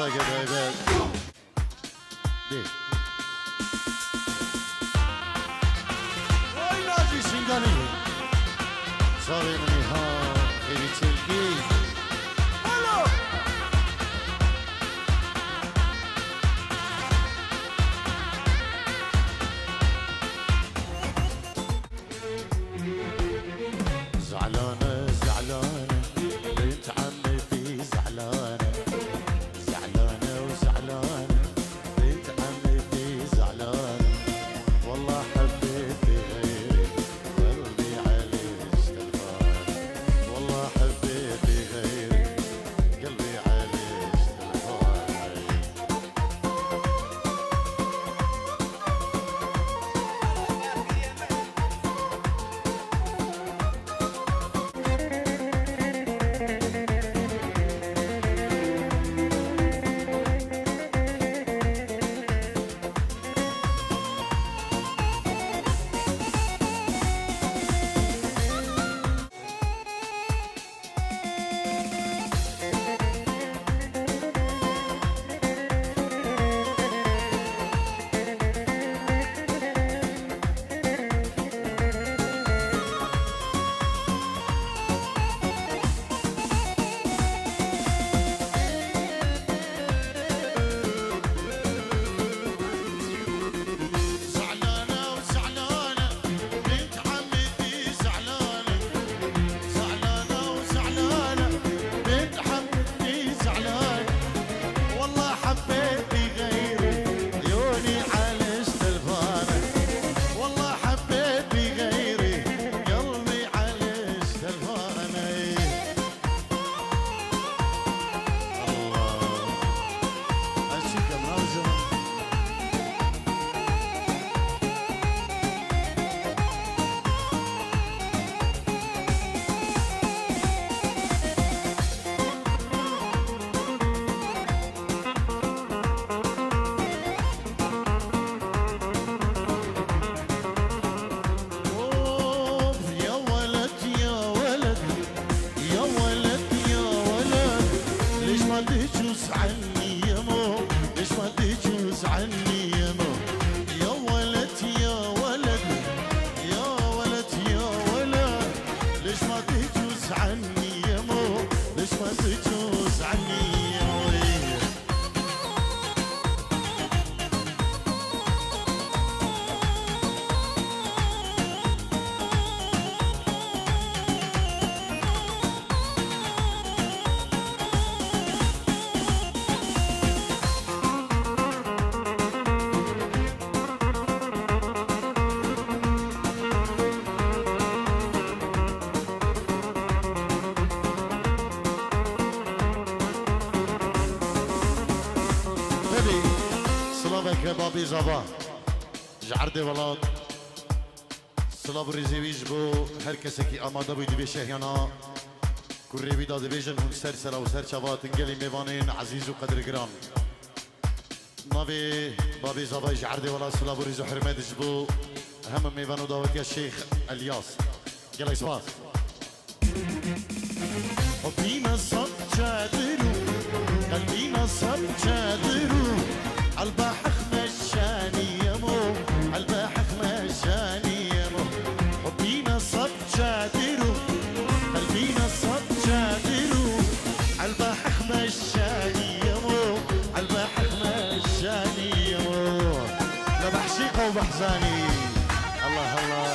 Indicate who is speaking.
Speaker 1: قد عباد دي وای ناجی سنگانی صاری منی ها خیلی چلکی هلو زعلانة زعلانة بنت عمتي زعلانة زعلانة وزعلانة بنت عمتي زعلانة والله حبيتي غيري قلبي عليك اشتغل والله حبيتي غيري قلبي عليك اشتغل بابی زبا جعرده ولاد سلاب ریزیویج بو هر کسی که آماده بودی به شهیانا کوری بیداد بیجن اون سر سرا و سر چوات انگلی میوانین عزیز و قدر گران ناوی بابی زبا جعرده ولاد سلاب ریزو حرمتش بو هم میوانو داوتی الشيخ الیاس گلی سپاس حبی نصب چادرو قلبی نصب چادرو البحر مشاني يمو البحر مشاني يمو حبي نصب شادرو قلبي نصب شادرو البحر مشاني يمو البحر مشاني يمو لا بحشيقه وبحزاني الله الله